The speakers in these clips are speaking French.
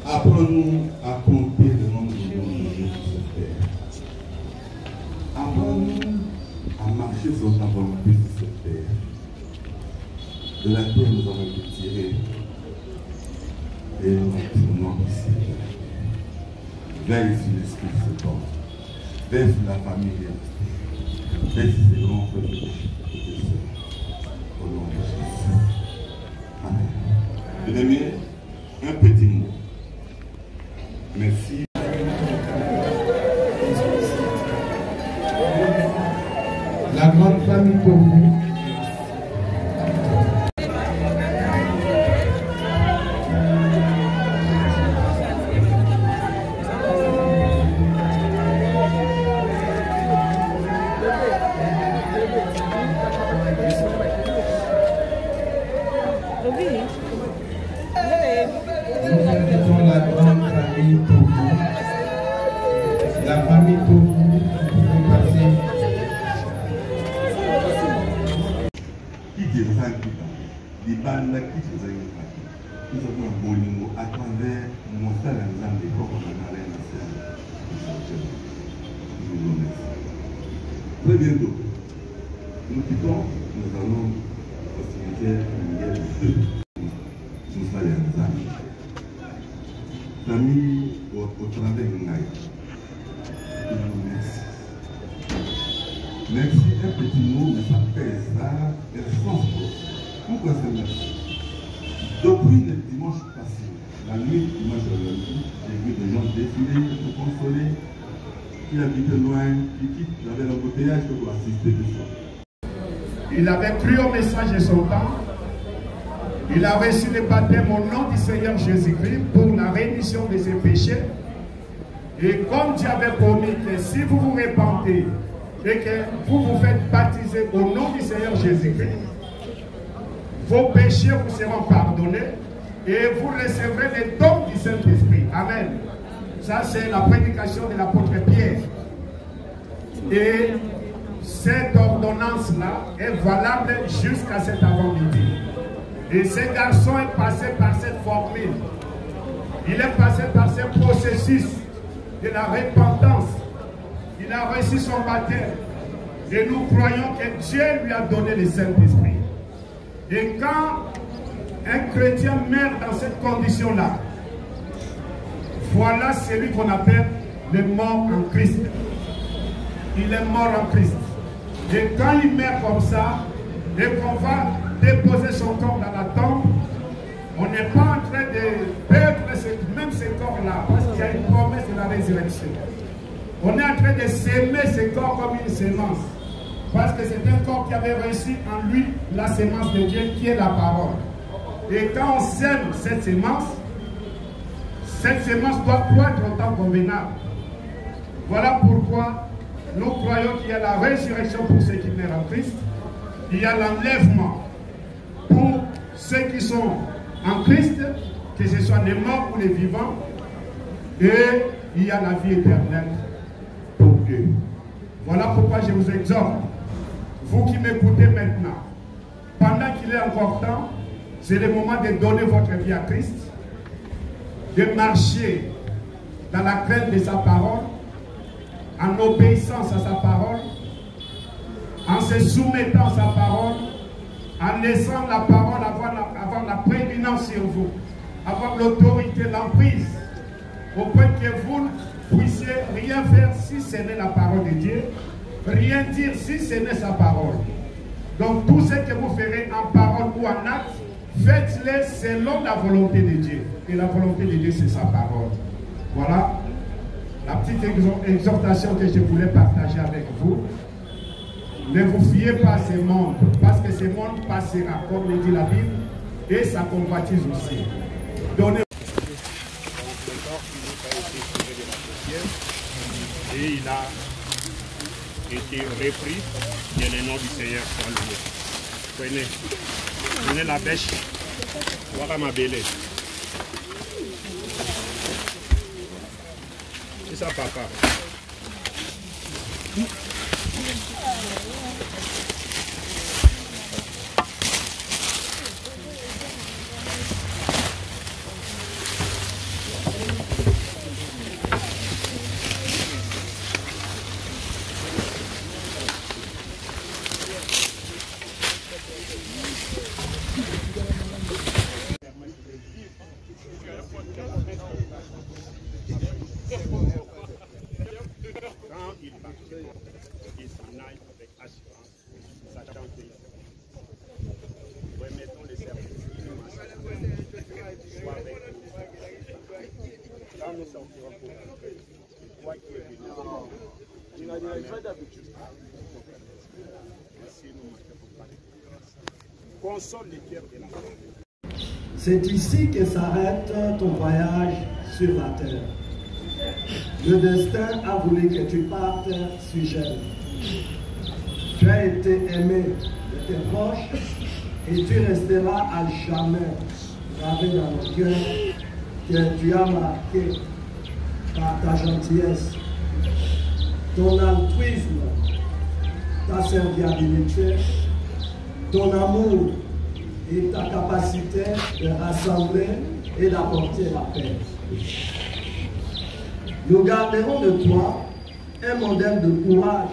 Apprends-nous à compter le nombre de jours sur cette terre. Apprends-nous à marcher sur ta volonté sur cette terre. De la terre, nous avons été tirés. Et nous retournons ici de la terre. Veille sur l'esprit de ce temps. Veille sur la famille et veille sur ces grands frères et sœurs. Au nom de Jésus. Amen. Bien-aimés, un petit mot. Merci. La grande famille pour vous. Nous invitons la grande famille pour vous. La famille pour vous, vous passez. Qui dit ça qui les bandes qui se sont nous avons un bon niveau à travers mon frère et nos amis qu'on a dans les Nous vous remercions. Très bientôt, nous quittons, nous allons au cimetière Miguel 2. Nous sommes les amis. Famille au travers de Naï. Je vous remercie. Merci, un petit mot, mais ça pèse, ça a le sens. Pourquoi c'est merci? Depuis le dimanche passé, la nuit du dimanche à lundi, j'ai vu des gens défiler pour consoler, qui habitaient loin, qui quittent, j'avais l'embouteillage pour assister de ça. Il avait cru au message de son temps. Il a reçu le baptême au nom du Seigneur Jésus-Christ pour la rémission de ses péchés. Et comme Dieu avait promis que si vous vous repentez et que vous vous faites baptiser au nom du Seigneur Jésus-Christ, vos péchés vous seront pardonnés et vous recevrez les dons du Saint-Esprit. Amen. Ça, c'est la prédication de l'apôtre Pierre. Et cette ordonnance-là est valable jusqu'à cet avant-midi. Et ce garçon est passé par cette formule. Il est passé par ce processus de la repentance. Il a reçu son baptême. Et nous croyons que Dieu lui a donné le Saint-Esprit. Et quand un chrétien meurt dans cette condition-là, voilà celui qu'on appelle le mort en Christ. Il est mort en Christ. Et quand il meurt comme ça, et qu'on va déposer son corps dans la tombe, on n'est pas en train de perdre même ce corps-là, parce qu'il y a une promesse de la résurrection. On est en train de s'aimer ce corps comme une sémence, parce que c'est un corps qui avait reçu en lui la sémence de Dieu, qui est la parole. Et quand on sème cette sémence doit croître au temps convenable. Voilà pourquoi nous croyons qu'il y a la résurrection pour ceux qui meurent en Christ, il y a l'enlèvement pour ceux qui sont en Christ, que ce soit les morts ou les vivants, et il y a la vie éternelle pour eux. Voilà pourquoi je vous exhorte, vous qui m'écoutez maintenant, pendant qu'il est encore temps, c'est le moment de donner votre vie à Christ, de marcher dans la crainte de sa parole, en obéissance à sa parole, en se soumettant à sa parole, en laissant la parole avoir la prééminence sur vous, avoir l'autorité, l'emprise, au point que vous ne puissiez rien faire si ce n'est la parole de Dieu, rien dire si ce n'est sa parole. Donc tout ce que vous ferez en parole ou en acte, faites-le selon la volonté de Dieu. Et la volonté de Dieu, c'est sa parole. Voilà la petite exhortation que je voulais partager avec vous. Ne vous fiez pas à ce monde, parce que ce monde passera, comme le dit la Bible, et sa convoitise aussi. Donnez. Et il a été repris, et le nom du Seigneur soit loué. Prenez la bêche, voilà ma belle. C'est ça, papa. Quand il partait, il s'en aille avec assurance, sachant que remettons les services soit avec nous. Quand nous sortirons pour rentrer, quoi qu'il est venu, merci, nous ne pouvons pas. Console les cœurs de la famille. C'est ici que s'arrête ton voyage sur la terre. Le destin a voulu que tu partes sur Gênes. Tu as été aimé de tes proches et tu resteras à jamais gravé dans le cœur que tu as marqué par ta gentillesse, ton altruisme, ta serviabilité, ton amour et ta capacité de rassembler et d'apporter la paix. Nous garderons de toi un modèle de courage,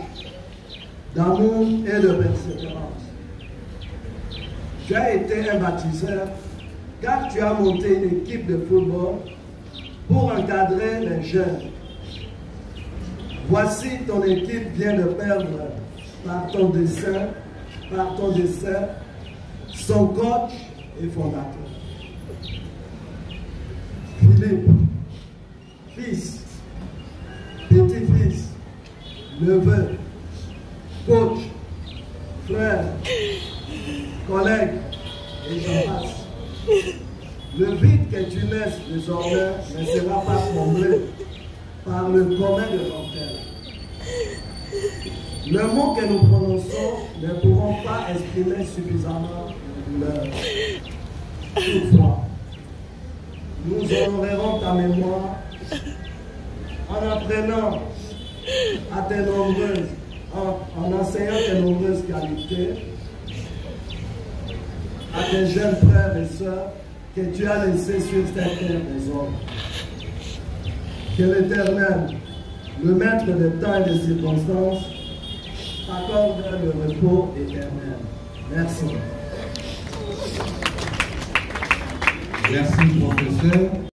d'amour et de persévérance. Tu as été un baptiseur car tu as monté une équipe de football pour encadrer les jeunes. Voici ton équipe vient de perdre par ton décès son coach et fondateur. Philippe, fils, petit-fils, neveu, coach, frère, collègue, et j'en passe. Le vide que tu laisses désormais ne sera pas comblé par le commun de ton cœur. Le mot que nous prononçons ne pourront pas exprimer suffisamment leur toutefois. Nous honorerons ta mémoire en apprenant à tes nombreuses, en enseignant tes nombreuses qualités à tes jeunes frères et sœurs que tu as laissés sur cette terre des hommes. Que l'Éternel, le maître des temps et des circonstances, accorde le repos éternel. Merci. Merci, professeur.